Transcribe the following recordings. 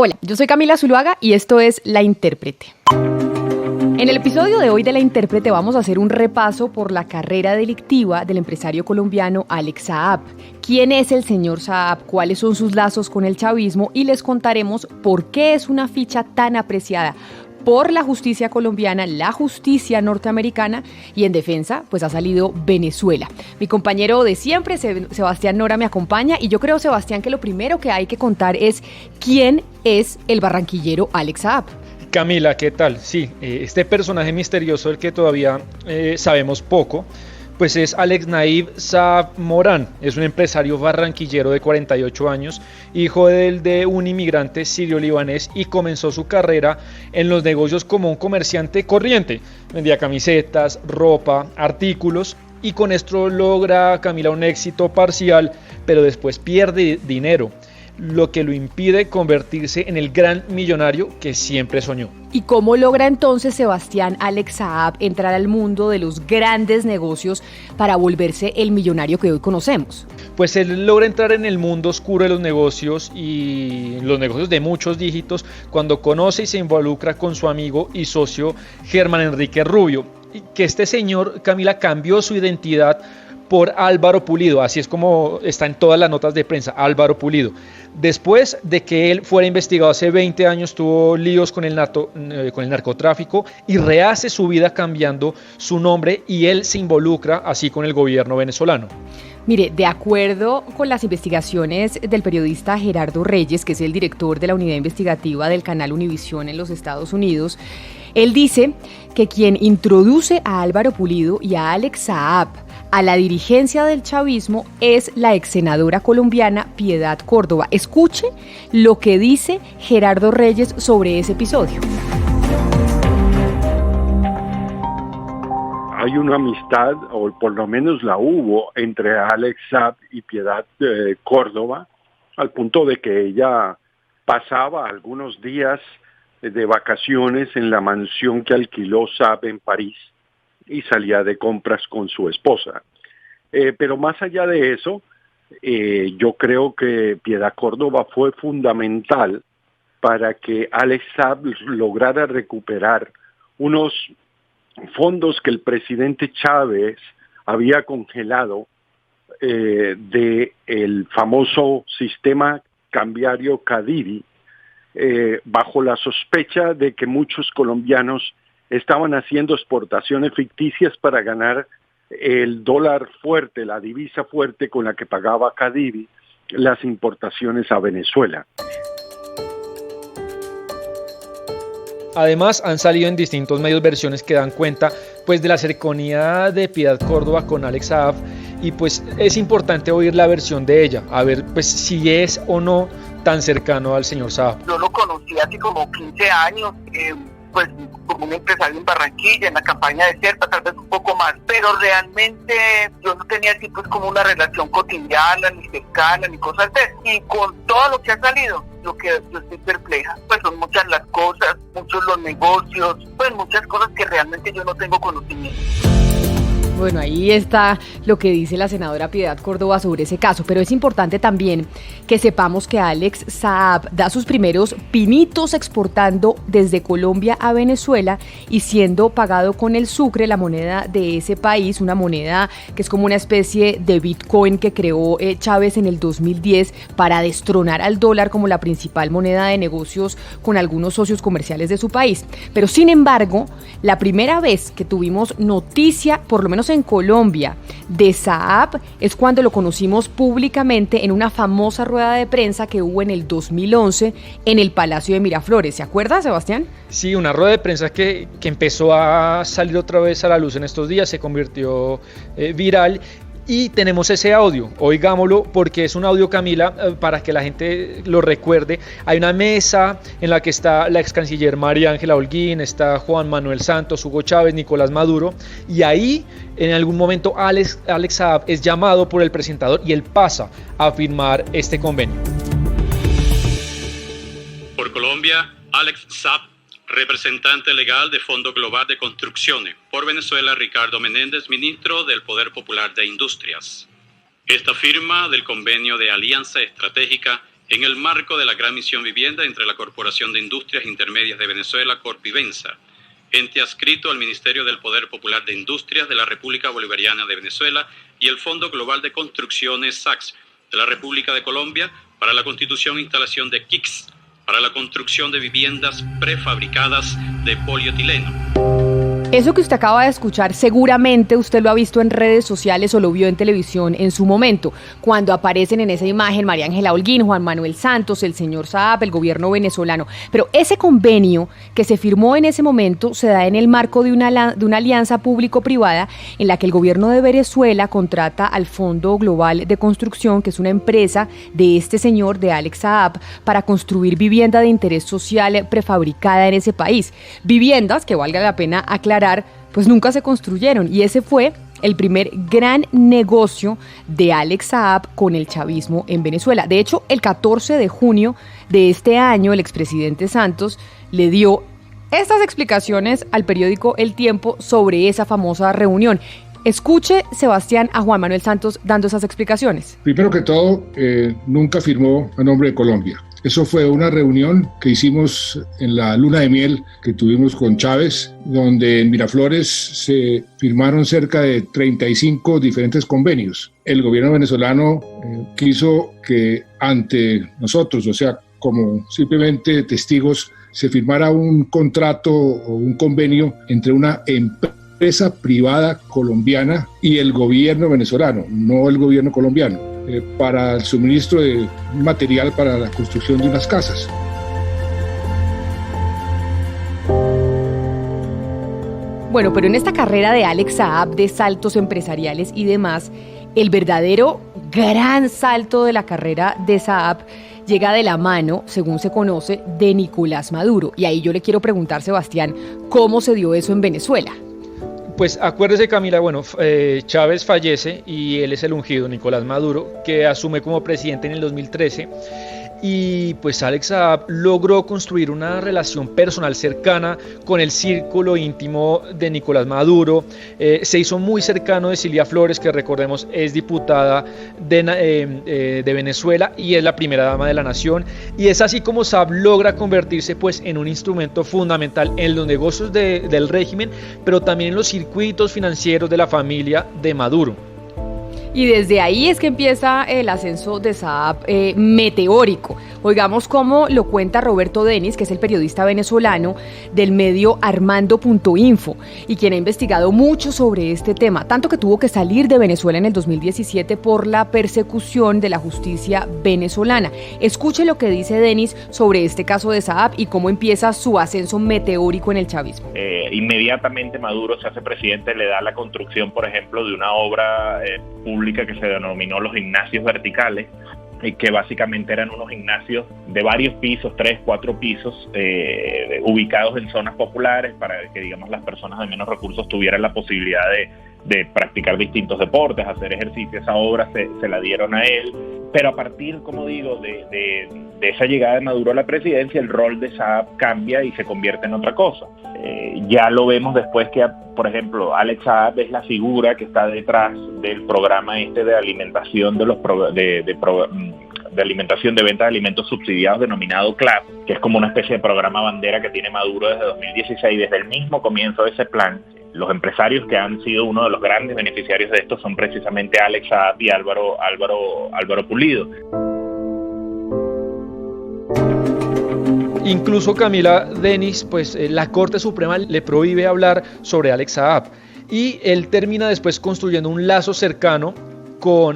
Hola, yo soy Camila Zuluaga y esto es La Intérprete. En el episodio de hoy de La Intérprete vamos a hacer un repaso por la carrera delictiva del empresario colombiano Alex Saab. ¿Quién es el señor Saab? ¿Cuáles son sus lazos con el chavismo? Y les contaremos por qué es una ficha tan apreciada por la justicia colombiana, la justicia norteamericana, y en defensa pues ha salido Venezuela. Mi compañero de siempre, Sebastián Nora, me acompaña y yo creo, Sebastián, que lo primero que hay que contar es quién es el barranquillero Alex Saab. Camila, ¿qué tal? Sí, este personaje misterioso del que todavía sabemos poco, pues es Alex Nayib Saab Morán. Es un empresario barranquillero de 48 años, hijo de un inmigrante sirio-libanés, y comenzó su carrera en los negocios como un comerciante corriente. Vendía camisetas, ropa, artículos, y con esto logra, Camila, un éxito parcial, pero después pierde dinero, lo que lo impide convertirse en el gran millonario que siempre soñó. ¿Y cómo logra entonces Sebastián Alex Saab entrar al mundo de los grandes negocios para volverse el millonario que hoy conocemos? Pues él logra entrar en el mundo oscuro de los negocios, y los negocios de muchos dígitos, cuando conoce y se involucra con su amigo y socio Germán Enrique Rubio, y que este señor, Camila, cambió su identidad por Álvaro Pulido, así es como está en todas las notas de prensa, Álvaro Pulido. Después de que él fuera investigado hace 20 años, tuvo líos con el narcotráfico y rehace su vida cambiando su nombre, y él se involucra así con el gobierno venezolano. Mire, de acuerdo con las investigaciones del periodista Gerardo Reyes, que es el director de la unidad investigativa del canal Univisión en los Estados Unidos, él dice que quien introduce a Álvaro Pulido y a Alex Saab a la dirigencia del chavismo es la ex senadora colombiana Piedad Córdoba. Escuche lo que dice Gerardo Reyes sobre ese episodio. Hay una amistad, o por lo menos la hubo, entre Alex Saab y Piedad Córdoba, al punto de que ella pasaba algunos días de vacaciones en la mansión que alquiló Saab en París y salía de compras con su esposa. Pero más allá de eso, yo creo que Piedad Córdoba fue fundamental para que Alex Saab lograra recuperar unos fondos que el presidente Chávez había congelado del famoso sistema cambiario Cadivi, bajo la sospecha de que muchos colombianos estaban haciendo exportaciones ficticias para ganar el dólar fuerte, la divisa fuerte con la que pagaba Cadivi las importaciones a Venezuela. Además, han salido en distintos medios versiones que dan cuenta pues de la cercanía de Piedad Córdoba con Alex Saab, y pues es importante oír la versión de ella, a ver pues si es o no tan cercano al señor Saab. Yo lo conocí hace como 15 años, pues como un empresario en Barranquilla, en la campaña de Serpa, tal vez un poco más, pero realmente yo no tenía así pues como una relación cotidiana, ni cercana, ni cosas de eso. Y con todo lo que ha salido, lo que yo estoy perpleja, pues son muchas las cosas, muchos los negocios, pues muchas cosas que realmente yo no tengo conocimiento. Bueno, ahí está lo que dice la senadora Piedad Córdoba sobre ese caso, pero es importante también que sepamos que Alex Saab da sus primeros pinitos exportando desde Colombia a Venezuela y siendo pagado con el sucre, la moneda de ese país, una moneda que es como una especie de Bitcoin que creó Chávez en el 2010 para destronar al dólar como la principal moneda de negocios con algunos socios comerciales de su país. Pero sin embargo, la primera vez que tuvimos noticia, por lo menos en Colombia, de Saab es cuando lo conocimos públicamente en una famosa rueda de prensa que hubo en el 2011 en el Palacio de Miraflores. ¿Se acuerda, Sebastián? Sí, una rueda de prensa que empezó a salir otra vez a la luz en estos días, se convirtió viral. Y tenemos ese audio, oigámoslo porque es un audio, Camila, para que la gente lo recuerde. Hay una mesa en la que está la ex canciller María Ángela Holguín, está Juan Manuel Santos, Hugo Chávez, Nicolás Maduro, y ahí en algún momento Alex Saab es llamado por el presentador y él pasa a firmar este convenio. Por Colombia, Alex Saab, representante legal de Fondo Global de Construcciones. Por Venezuela, Ricardo Menéndez, ministro del Poder Popular de Industrias. Esta firma del convenio de alianza estratégica en el marco de la Gran Misión Vivienda entre la Corporación de Industrias Intermedias de Venezuela, Corpivensa, ente adscrito al Ministerio del Poder Popular de Industrias de la República Bolivariana de Venezuela y el Fondo Global de Construcciones SACS de la República de Colombia para la constitución e instalación de KICS para la construcción de viviendas prefabricadas de polietileno. Eso que usted acaba de escuchar, seguramente usted lo ha visto en redes sociales o lo vio en televisión en su momento, cuando aparecen en esa imagen María Ángela Holguín, Juan Manuel Santos, el señor Saab, el gobierno venezolano. Pero ese convenio que se firmó en ese momento se da en el marco de una alianza público-privada en la que el gobierno de Venezuela contrata al Fondo Global de Construcción, que es una empresa de este señor, de Alex Saab, para construir vivienda de interés social prefabricada en ese país. Viviendas que, valga la pena aclarar, pues nunca se construyeron, y ese fue el primer gran negocio de Alex Saab con el chavismo en Venezuela. De hecho, el 14 de junio de este año, el expresidente Santos le dio estas explicaciones al periódico El Tiempo sobre esa famosa reunión. Escuche, Sebastián, a Juan Manuel Santos dando esas explicaciones. Primero que todo, nunca firmó a nombre de Colombia. Eso fue una reunión que hicimos en la luna de miel que tuvimos con Chávez, donde en Miraflores se firmaron cerca de 35 diferentes convenios. El gobierno venezolano quiso que ante nosotros, o sea, como simplemente testigos, se firmara un contrato o un convenio entre una empresa privada colombiana y el gobierno venezolano, no el gobierno colombiano, para el suministro de material para la construcción de unas casas. Bueno, pero en esta carrera de Alex Saab, de saltos empresariales y demás, el verdadero gran salto de la carrera de Saab llega de la mano, según se conoce, de Nicolás Maduro. Y ahí yo le quiero preguntar, Sebastián, ¿cómo se dio eso en Venezuela? Pues acuérdese, Camila, Chávez fallece y él es el ungido, Nicolás Maduro, que asume como presidente en el 2013. Y pues Alex Saab logró construir una relación personal cercana con el círculo íntimo de Nicolás Maduro. Se hizo muy cercano de Cilia Flores, que recordemos es diputada de Venezuela y es la primera dama de la nación. Y es así como Saab logra convertirse pues en un instrumento fundamental en los negocios del régimen, pero también en los circuitos financieros de la familia de Maduro. Y desde ahí es que empieza el ascenso de Saab meteórico. Oigamos cómo lo cuenta Roberto Denis, que es el periodista venezolano del medio Armando.info y quien ha investigado mucho sobre este tema, tanto que tuvo que salir de Venezuela en el 2017 por la persecución de la justicia venezolana. Escuche lo que dice Denis sobre este caso de Saab y cómo empieza su ascenso meteórico en el chavismo. Inmediatamente Maduro se hace presidente, le da la construcción, por ejemplo, de una obra pública que se denominó los gimnasios verticales, que básicamente eran unos gimnasios de varios pisos, 3, 4 pisos, ubicados en zonas populares para que, digamos, las personas de menos recursos tuvieran la posibilidad de practicar distintos deportes, hacer ejercicio. Esa obra se la dieron a él, pero a partir, como digo, de esa llegada de Maduro a la presidencia, el rol de Saab cambia y se convierte en otra cosa. Ya lo vemos después que, por ejemplo, Alex Saab es la figura que está detrás del programa de alimentación de alimentación de venta de alimentos subsidiados denominado CLAP, que es como una especie de programa bandera que tiene Maduro desde 2016. Desde el mismo comienzo de ese plan, los empresarios que han sido uno de los grandes beneficiarios de esto son precisamente Alex Saab y Álvaro Pulido. Incluso, Camila, Denis, pues la Corte Suprema le prohíbe hablar sobre Alex Saab y él termina después construyendo un lazo cercano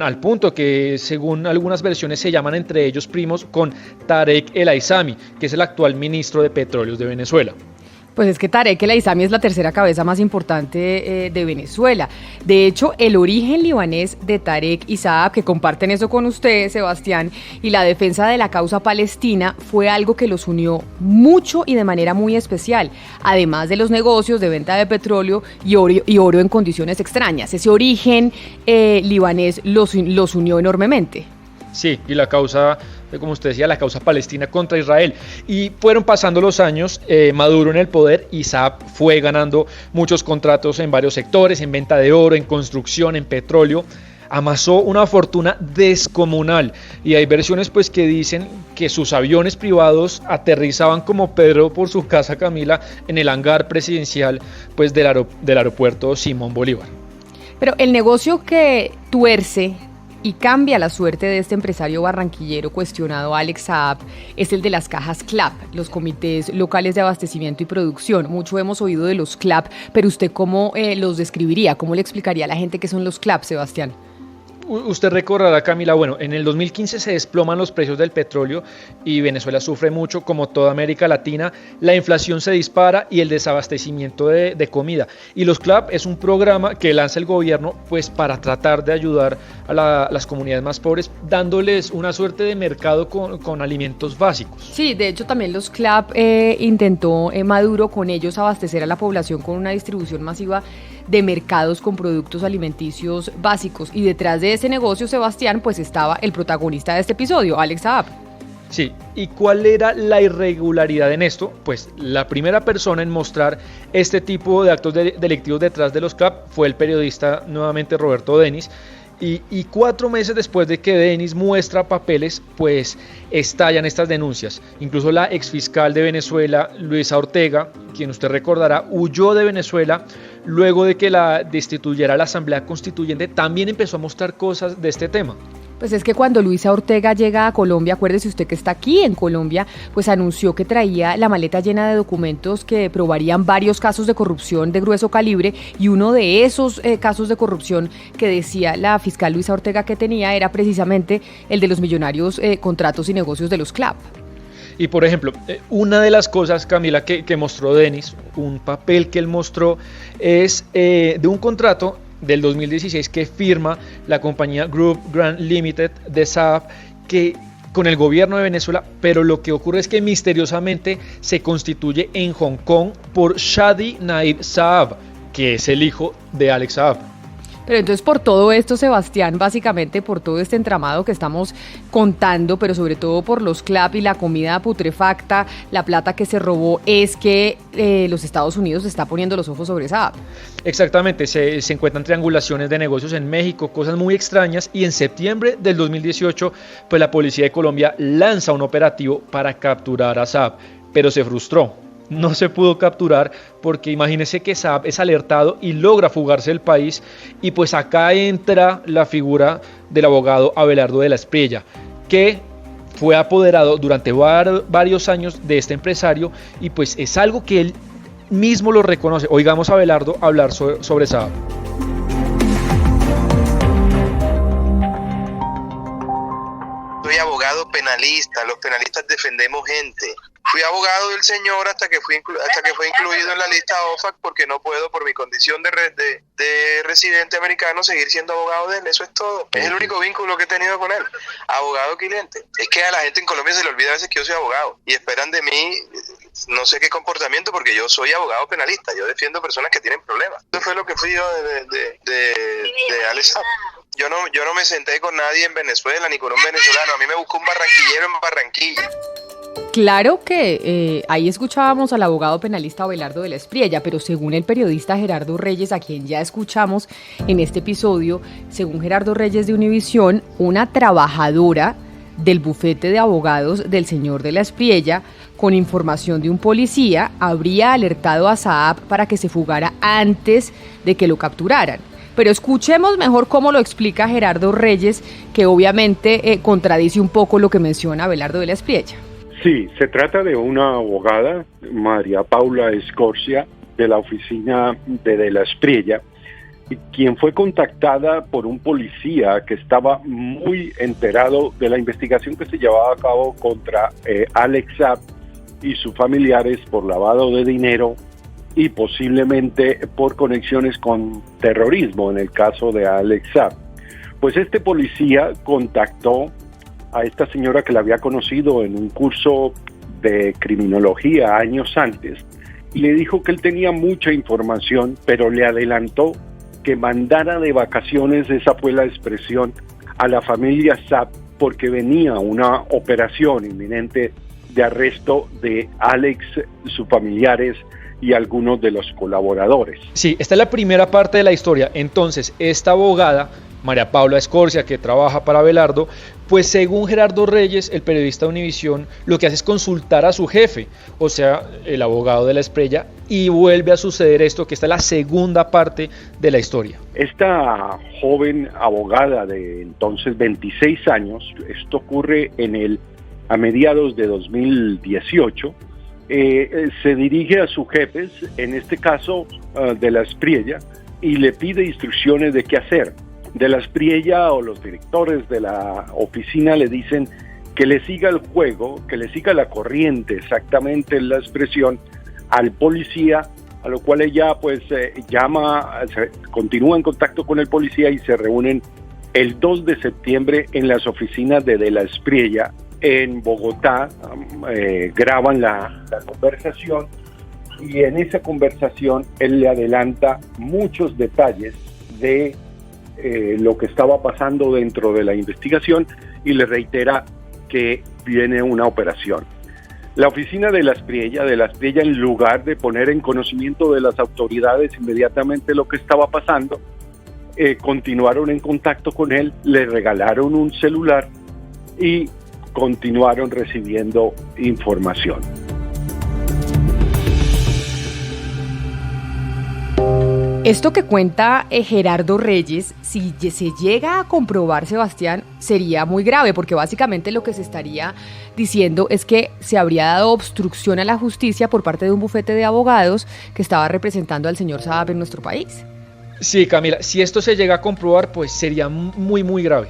al punto que, según algunas versiones, se llaman entre ellos primos, con Tarek El Aissami, que es el actual ministro de Petróleos de Venezuela. Pues es que Tarek El Aissami es la tercera cabeza más importante de Venezuela. De hecho, el origen libanés de Tarek y Saab, que comparten eso con usted, Sebastián, y la defensa de la causa palestina fue algo que los unió mucho y de manera muy especial, además de los negocios de venta de petróleo y oro en condiciones extrañas. Ese origen libanés los unió enormemente. Sí, y la causa, como usted decía, la causa palestina contra Israel. Y fueron pasando los años, Maduro en el poder, y Saab fue ganando muchos contratos en varios sectores, en venta de oro, en construcción, en petróleo, amasó una fortuna descomunal, y hay versiones pues que dicen que sus aviones privados aterrizaban como Pedro por su casa, Camila, en el hangar presidencial pues del aeropuerto Simón Bolívar. Pero el negocio que tuerce y cambia la suerte de este empresario barranquillero cuestionado, Alex Saab, es el de las cajas CLAP, los comités locales de abastecimiento y producción. Mucho hemos oído de los CLAP, pero ¿usted cómo los describiría? ¿Cómo le explicaría a la gente qué son los CLAP, Sebastián? Usted recordará, Camila, bueno, en el 2015 se desploman los precios del petróleo y Venezuela sufre mucho, como toda América Latina. La inflación se dispara y el desabastecimiento de comida. Y los CLAP es un programa que lanza el gobierno pues para tratar de ayudar a las comunidades más pobres, dándoles una suerte de mercado con alimentos básicos. Sí, de hecho también los CLAP intentó Maduro con ellos abastecer a la población con una distribución masiva de mercados con productos alimenticios básicos, y detrás de ese negocio, Sebastián, pues estaba el protagonista de este episodio, Alex Saab. Sí, ¿y cuál era la irregularidad en esto? Pues la primera persona en mostrar este tipo de actos delictivos detrás de los CLAP fue el periodista, nuevamente Roberto Denis. Y 4 meses después de que Denis muestra papeles, pues estallan estas denuncias. Incluso la exfiscal de Venezuela, Luisa Ortega, quien usted recordará, huyó de Venezuela luego de que la destituyera la Asamblea Constituyente. También empezó a mostrar cosas de este tema. Pues es que cuando Luisa Ortega llega a Colombia, acuérdese usted que está aquí en Colombia, pues anunció que traía la maleta llena de documentos que probarían varios casos de corrupción de grueso calibre, y uno de esos casos de corrupción que decía la fiscal Luisa Ortega que tenía era precisamente el de los millonarios contratos y negocios de los CLAP. Y por ejemplo, una de las cosas, Camila, que mostró Denis, un papel que él mostró, es de un contrato del 2016 que firma la compañía Group Grand Limited de Saab con el gobierno de Venezuela, pero lo que ocurre es que misteriosamente se constituye en Hong Kong por Shadi Naib Saab, que es el hijo de Alex Saab. Pero entonces por todo esto, Sebastián, básicamente por todo este entramado que estamos contando, pero sobre todo por los CLAP y la comida putrefacta, la plata que se robó, es que los Estados Unidos está poniendo los ojos sobre Saab. Exactamente, se encuentran triangulaciones de negocios en México, cosas muy extrañas, y en septiembre del 2018, pues la policía de Colombia lanza un operativo para capturar a Saab, pero se frustró. No se pudo capturar porque imagínese que Saab es alertado y logra fugarse del país, y pues acá entra la figura del abogado Abelardo de la Espriella, que fue apoderado durante varios años de este empresario, y pues es algo que él mismo lo reconoce. Oigamos a Abelardo hablar sobre Saab. Soy abogado penalista, los penalistas defendemos gente. Fui abogado del señor hasta que fue incluido en la lista OFAC, porque no puedo, por mi condición de residente americano, seguir siendo abogado de él. Eso es todo. Es el único vínculo que he tenido con él. Abogado cliente. Es que a la gente en Colombia se le olvida a veces que yo soy abogado y esperan de mí no sé qué comportamiento, porque yo soy abogado penalista. Yo defiendo personas que tienen problemas. Eso fue lo que fui yo de Alex Saab. Yo no me senté con nadie en Venezuela ni con un venezolano. A mí me buscó un barranquillero en Barranquilla. Claro que ahí escuchábamos al abogado penalista Abelardo de la Espriella, pero según el periodista Gerardo Reyes, a quien ya escuchamos en este episodio, según Gerardo Reyes de Univisión, una trabajadora del bufete de abogados del señor de la Espriella, con información de un policía, habría alertado a Saab para que se fugara antes de que lo capturaran. Pero escuchemos mejor cómo lo explica Gerardo Reyes, que obviamente contradice un poco lo que menciona Abelardo de la Espriella. Sí, se trata de una abogada, María Paula Escorcia, de la oficina de la Espriella, quien fue contactada por un policía que estaba muy enterado de la investigación que se llevaba a cabo contra Alex Saab y sus familiares por lavado de dinero y posiblemente por conexiones con terrorismo en el caso de Alex Saab. Pues este policía contactó a esta señora que la había conocido en un curso de criminología años antes, y le dijo que él tenía mucha información, pero le adelantó que mandara de vacaciones, esa fue la expresión, a la familia Saab, porque venía una operación inminente de arresto de Alex, sus familiares y algunos de los colaboradores. Sí, esta es la primera parte de la historia. Entonces, esta abogada María Paula Escorcia, que trabaja para Abelardo, pues según Gerardo Reyes, el periodista de Univisión, lo que hace es consultar a su jefe, o sea, el abogado de la Espriella, y vuelve a suceder esto, que esta es la segunda parte de la historia. Esta joven abogada de entonces 26 años, esto ocurre a mediados de 2018, se dirige a sus jefes, en este caso de la Espriella, y le pide instrucciones de qué hacer. De la Espriella o los directores de la oficina le dicen que le siga el juego, que le siga la corriente, exactamente la expresión, al policía, a lo cual ella pues continúa en contacto con el policía y se reúnen el 2 de septiembre en las oficinas de la Espriella en Bogotá, graban la conversación y en esa conversación él le adelanta muchos detalles de lo que estaba pasando dentro de la investigación y le reitera que viene una operación. La oficina de la Espriella, en lugar de poner en conocimiento de las autoridades inmediatamente lo que estaba pasando, continuaron en contacto con él, le regalaron un celular y continuaron recibiendo información. Esto que cuenta Gerardo Reyes, si se llega a comprobar, Sebastián, sería muy grave, porque básicamente lo que se estaría diciendo es que se habría dado obstrucción a la justicia por parte de un bufete de abogados que estaba representando al señor Saab en nuestro país. Sí, Camila, si esto se llega a comprobar, pues sería muy grave,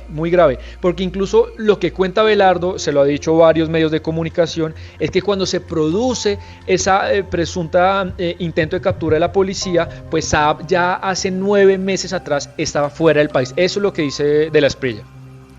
porque incluso lo que cuenta Abelardo, se lo ha dicho varios medios de comunicación, es que cuando se produce esa presunta intento de captura de la policía, pues Saab ya hace 9 meses atrás estaba fuera del país. Eso es lo que dice de la Espriella.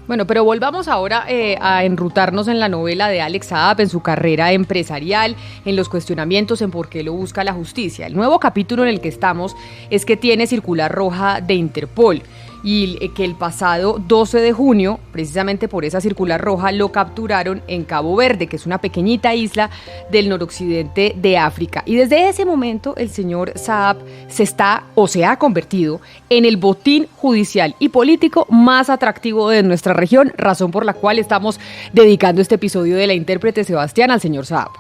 Bueno, pero volvamos ahora a enrutarnos en la novela de Alex Saab, en su carrera empresarial, en los cuestionamientos, en por qué lo busca la justicia. El nuevo capítulo en el que estamos es que tiene circular roja de Interpol y que el pasado 12 de junio, precisamente por esa circular roja, lo capturaron en Cabo Verde, que es una pequeñita isla del noroccidente de África. Y desde ese momento el señor Saab se ha convertido en el botín judicial y político más atractivo de nuestra región, razón por la cual estamos dedicando este episodio de La Intérprete, Sebastián, al señor Saab.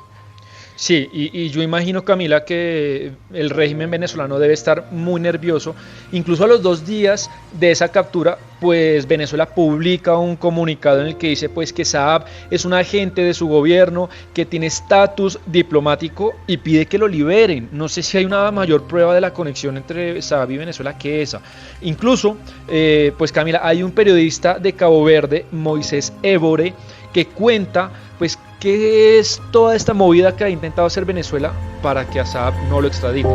Sí, y yo imagino, Camila, que el régimen venezolano debe estar muy nervioso. Incluso a los 2 días de esa captura, pues Venezuela publica un comunicado en el que dice pues que Saab es un agente de su gobierno, que tiene estatus diplomático y pide que lo liberen. No sé si hay una mayor prueba de la conexión entre Saab y Venezuela que esa. Incluso, pues Camila, hay un periodista de Cabo Verde, Moisés Évore, que cuenta pues qué es toda esta movida que ha intentado hacer Venezuela para que a Saab no lo extradite.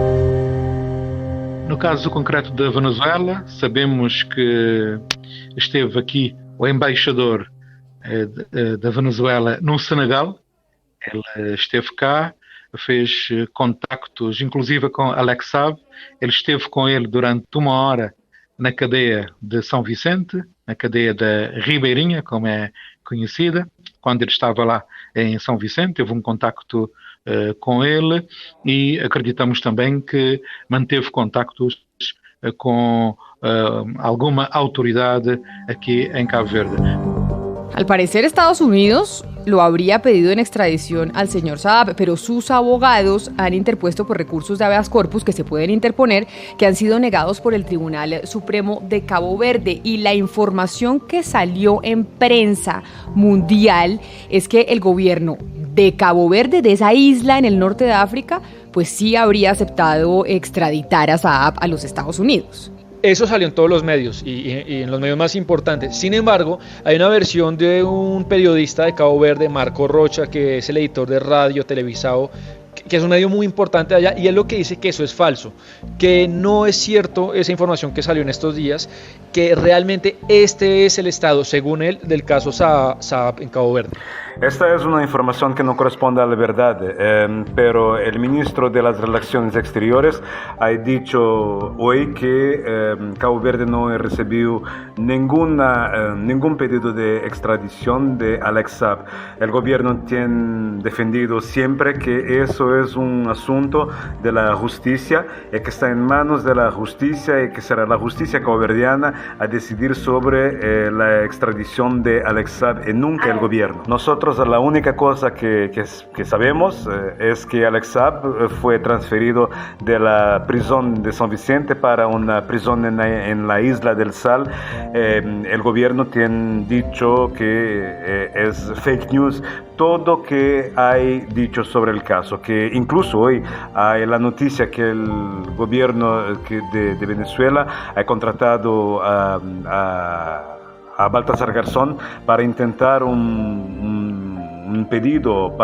No caso concreto da Venezuela, sabemos que esteve aqui o embaixador da Venezuela no Senegal. Ele esteve cá, fez contactos inclusive com Alex Saab. Ele esteve com ele durante 1 hora na cadeia de São Vicente, na cadeia da Ribeirinha, como é conhecida. Quando ele estava lá em São Vicente, teve um contacto com ele e acreditamos também que manteve contactos com alguma autoridade aqui em Cabo Verde. Al parecer Estados Unidos lo habría pedido en extradición al señor Saab, pero sus abogados han interpuesto por recursos de habeas corpus que se pueden interponer, que han sido negados por el Tribunal Supremo de Cabo Verde. Y la información que salió en prensa mundial es que el gobierno de Cabo Verde, de esa isla en el norte de África, pues sí habría aceptado extraditar a Saab a los Estados Unidos. Eso salió en todos los medios y en los medios más importantes. Sin embargo, hay una versión de un periodista de Cabo Verde, Marco Rocha, que es el editor de radio televisado, que es un medio muy importante allá, y él lo que dice que eso es falso, que no es cierto esa información que salió en estos días, que realmente este es el estado, según él, del caso Saab en Cabo Verde. Esta es una información que no corresponde a la verdad, pero el ministro de las Relaciones Exteriores ha dicho hoy que Cabo Verde no ha recibido ningún pedido de extradición de Alex Saab. El gobierno tiene defendido siempre que eso es un asunto de la justicia y que está en manos de la justicia y que será la justicia caboverdiana a decidir sobre la extradición de Alex Saab y nunca el gobierno. Nosotros la única cosa que sabemos es que Alex Saab fue transferido de la prisión de San Vicente para una prisión en la isla del Sal. El gobierno tiene dicho que es fake news todo que hay dicho sobre el caso, que incluso hoy hay la noticia que el gobierno de Venezuela ha contratado a Baltasar Garzón para intentar un pedido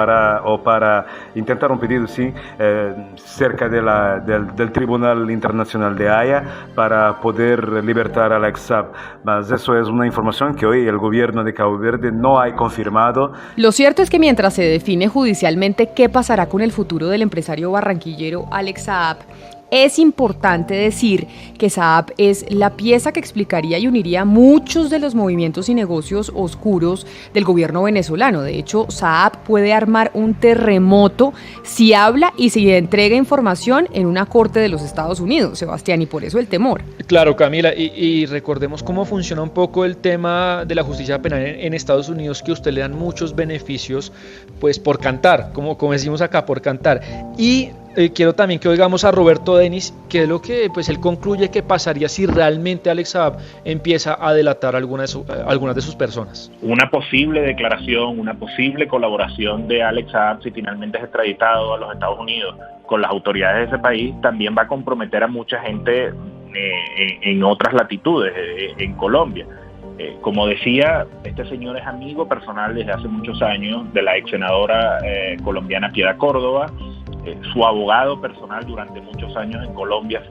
cerca del Tribunal Internacional de Haya para poder libertar a Alex Saab. Mas eso es una información que hoy el gobierno de Cabo Verde no ha confirmado. Lo cierto es que mientras se define judicialmente qué pasará con el futuro del empresario barranquillero Alex Saab, es importante decir que Saab es la pieza que explicaría y uniría muchos de los movimientos y negocios oscuros del gobierno venezolano. De hecho, Saab puede armar un terremoto si habla y si entrega información en una corte de los Estados Unidos, Sebastián, y por eso el temor. Claro, Camila, y recordemos cómo funciona un poco el tema de la justicia penal en Estados Unidos, que a usted le dan muchos beneficios pues por cantar, como decimos acá, por cantar. Y quiero también que oigamos a Roberto Denis, que es lo que pues él concluye que pasaría si realmente Alex Saab empieza a delatar a algunas de sus personas. Una posible declaración, una posible colaboración de Alex Saab, si finalmente es extraditado a los Estados Unidos con las autoridades de ese país, también va a comprometer a mucha gente en otras latitudes, en Colombia. Como decía, este señor es amigo personal desde hace muchos años de la ex senadora colombiana Piedad Córdoba. Su abogado personal durante muchos años en Colombia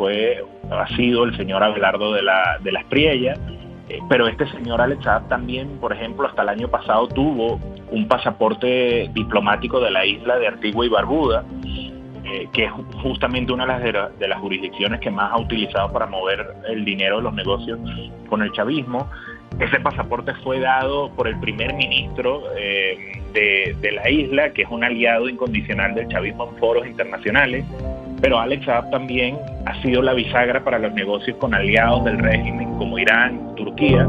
ha sido el señor Abelardo de la Espriella, pero este señor Alex Saab también, por ejemplo, hasta el año pasado tuvo un pasaporte diplomático de la isla de Antigua y Barbuda, que es justamente una de las jurisdicciones que más ha utilizado para mover el dinero de los negocios con el chavismo. Ese pasaporte fue dado por el primer ministro de la isla, que es un aliado incondicional del chavismo en foros internacionales, pero Alex Saab también ha sido la bisagra para los negocios con aliados del régimen como Irán, Turquía.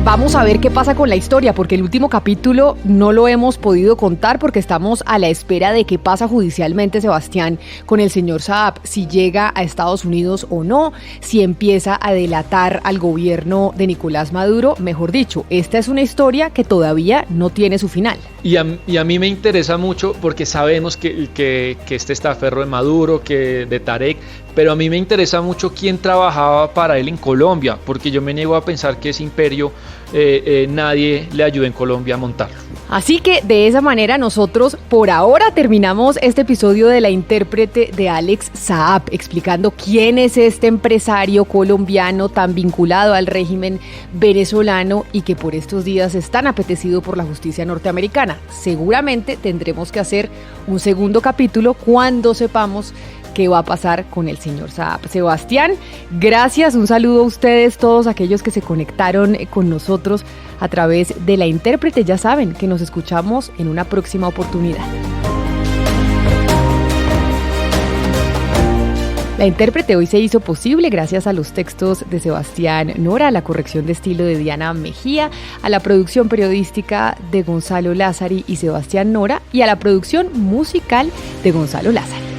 Vamos a ver qué pasa con la historia, porque el último capítulo no lo hemos podido contar porque estamos a la espera de qué pasa judicialmente, Sebastián, con el señor Saab, si llega a Estados Unidos o no, si empieza a delatar al gobierno de Nicolás Maduro. Mejor dicho, esta es una historia que todavía no tiene su final. Y a mí me interesa mucho porque sabemos que este estaferro de Maduro, que de Tarek, pero a mí me interesa mucho quién trabajaba para él en Colombia, porque yo me niego a pensar que ese imperio nadie le ayude en Colombia a montarlo. Así que de esa manera nosotros por ahora terminamos este episodio de La Intérprete de Alex Saab, explicando quién es este empresario colombiano tan vinculado al régimen venezolano y que por estos días es tan apetecido por la justicia norteamericana. Seguramente tendremos que hacer un segundo capítulo cuando sepamos qué va a pasar con el señor Saab. Sebastián, gracias, un saludo a ustedes, todos aquellos que se conectaron con nosotros a través de La Intérprete. Ya saben que nos escuchamos en una próxima oportunidad. La Intérprete hoy se hizo posible gracias a los textos de Sebastián Nora, a la corrección de estilo de Diana Mejía, a la producción periodística de Gonzalo Lázari y Sebastián Nora y a la producción musical de Gonzalo Lázari.